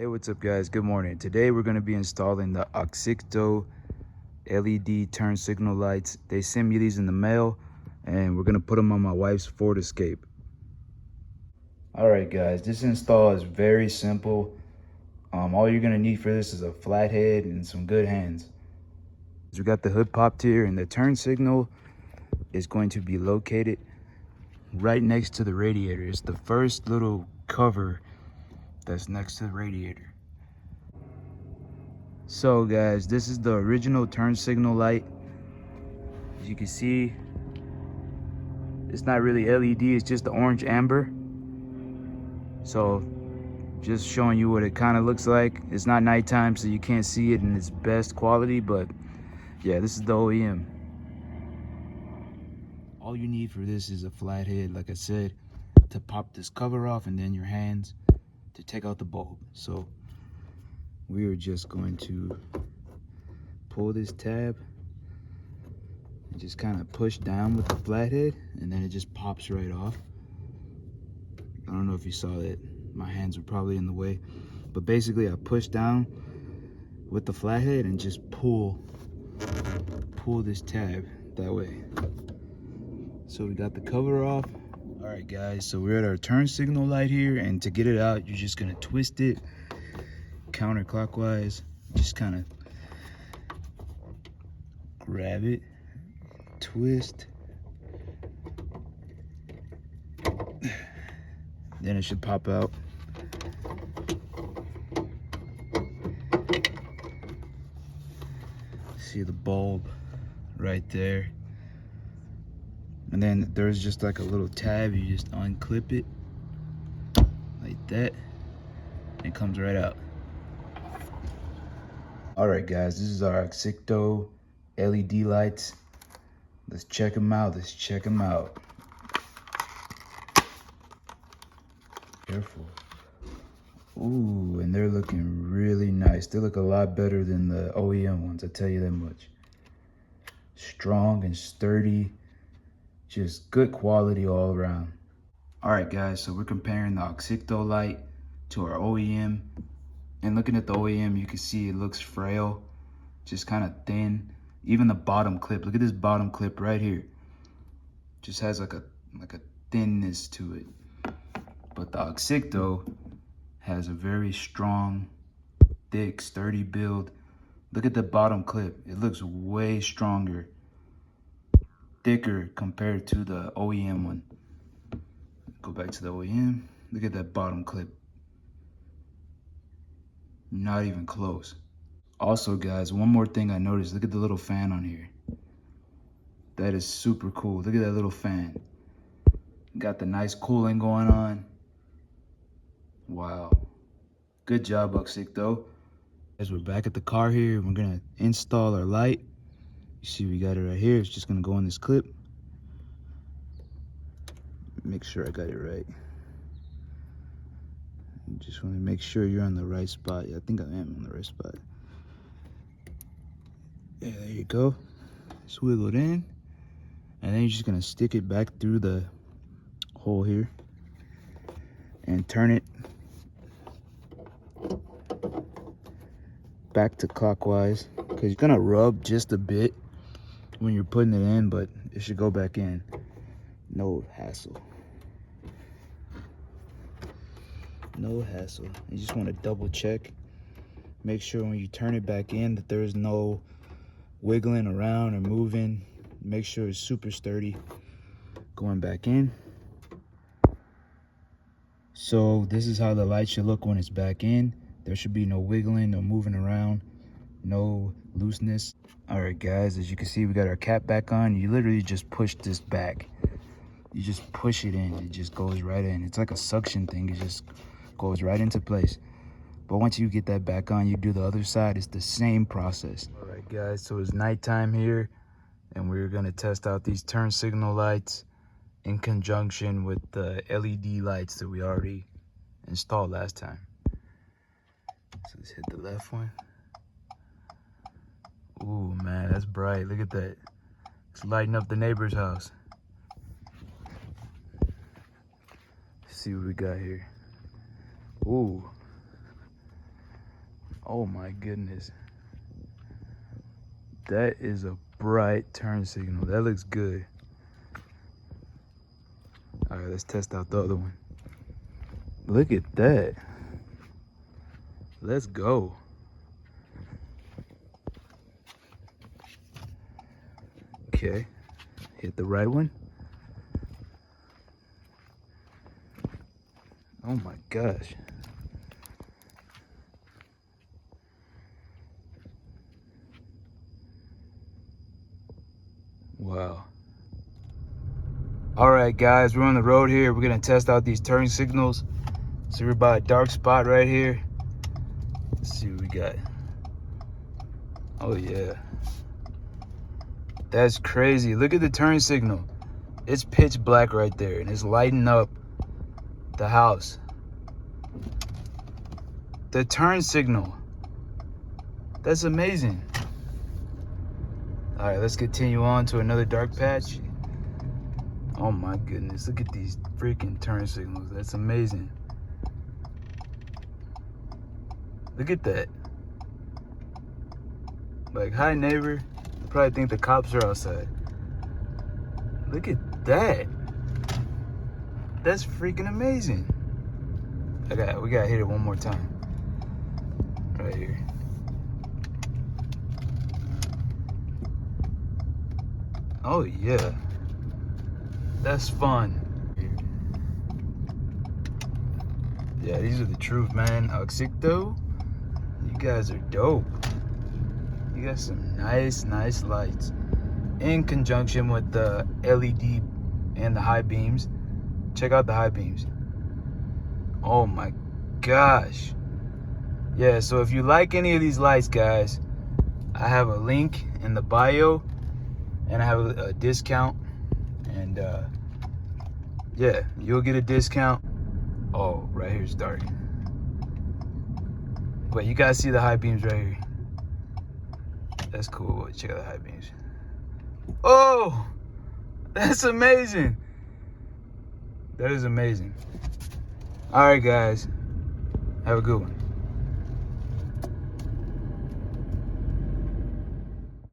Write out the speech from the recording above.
Hey, what's up guys? Good morning. Today we're going to be installing the Auxito LED turn signal lights. They sent me these in the mail and we're going to put them on my wife's Ford Escape. Alright guys, this install is very simple. All you're going to need for this is a flathead and some good hands. We got the hood popped here and the turn signal is going to be located right next to the radiator. It's the first little cover that's next to the radiator. So guys, this is the original turn signal light. As you can see, it's not really LED, it's just the orange amber. So just showing you what it kind of looks like. It's not nighttime, so you can't see it in its best quality, but yeah, this is the OEM. All you need for this is a flathead, like I said, to pop this cover off, and then your hands to take out the bulb. So we are just going to pull this tab and just kind of push down with the flathead, and then it just pops right off. I don't know if you saw that. My hands were probably in the way, but basically I push down with the flathead and just pull this tab that way. So we got the cover off. All right guys, so we're at our turn signal light here, and to get it out, you're just gonna twist it counterclockwise. Just kind of grab it, twist, then it should pop out. See the bulb right there. And then there's just like a little tab, you just unclip it like that, and it comes right out. All right guys, this is our Auxito LED lights. Let's check them out, Careful. Ooh, and they're looking really nice. They look a lot better than the OEM ones, I tell you that much. Strong and sturdy, just good quality all around. All right guys, so we're comparing the Auxito light to our OEM. And looking at the OEM, you can see it looks frail, just kind of thin. Even the bottom clip, look at this bottom clip right here. Just has like a thinness to it. But the Auxito has a very strong, thick, sturdy build. Look at the bottom clip. It looks way stronger, thicker compared to the OEM one. Go back to the OEM. Look at that bottom clip. Not even close. Also guys, one more thing I noticed, look at the little fan on here. That is super cool. Look at that little fan. Got the nice cooling going on. Wow. Good job, Auxito. As we're back at the car here, we're gonna install our light. You see we got it right here. It's just gonna go in this clip. Make sure I got it right. Just want to make sure you're on the right spot. Yeah, I think I am on the right spot. Yeah, there you go. Swivel it in. And then you're just gonna stick it back through the hole here and turn it back to clockwise, because you're gonna rub just a bit when you're putting it in, but it should go back in. No hassle. No hassle. You just want to double check. Make sure when you turn it back in that there's no wiggling around or moving. Make sure it's super sturdy going back in. So this is how the light should look when it's back in. There should be no wiggling, no moving around, no looseness. All right guys, as you can see, we got our cap back on. You literally just push this back. You just push it in, it just goes right in. It's like a suction thing, it just goes right into place. But once you get that back on, you do the other side. It's the same process. All right guys, so it's nighttime here, and we're gonna test out these turn signal lights in conjunction with the LED lights that we already installed last time. So let's hit the left one. Ooh man, that's bright. Look at that. It's lighting up the neighbor's house. Let's see what we got here. Ooh. Oh my goodness. That is a bright turn signal. That looks good. All right, let's test out the other one. Look at that. Let's go. Okay, hit the right one. Oh my gosh. Wow. All right, guys, we're on the road here. We're gonna test out these turn signals. So we're by a dark spot right here. Let's see what we got. Oh yeah. That's crazy. Look at the turn signal. It's pitch black right there, and it's lighting up the house. The turn signal. That's amazing. All right, let's continue on to another dark patch. Oh my goodness, look at these freaking turn signals. That's amazing. Look at that. Like, hi neighbor. You probably think the cops are outside. Look at that. That's freaking amazing. We gotta hit it one more time. Right here. Oh yeah. That's fun. Yeah, these are the truth, man. Auxito, you guys are dope. You got some nice lights in conjunction with the LED and the high beams. Check out the high beams. Oh my gosh. Yeah, so if you like any of these lights, guys, I have a link in the bio, and I have a discount, and yeah, you'll get a discount. Oh, right here's dark. But you guys see the high beams right here. That's cool. Check out the high beams. Oh, that's amazing. That is amazing. All right, guys, have a good one.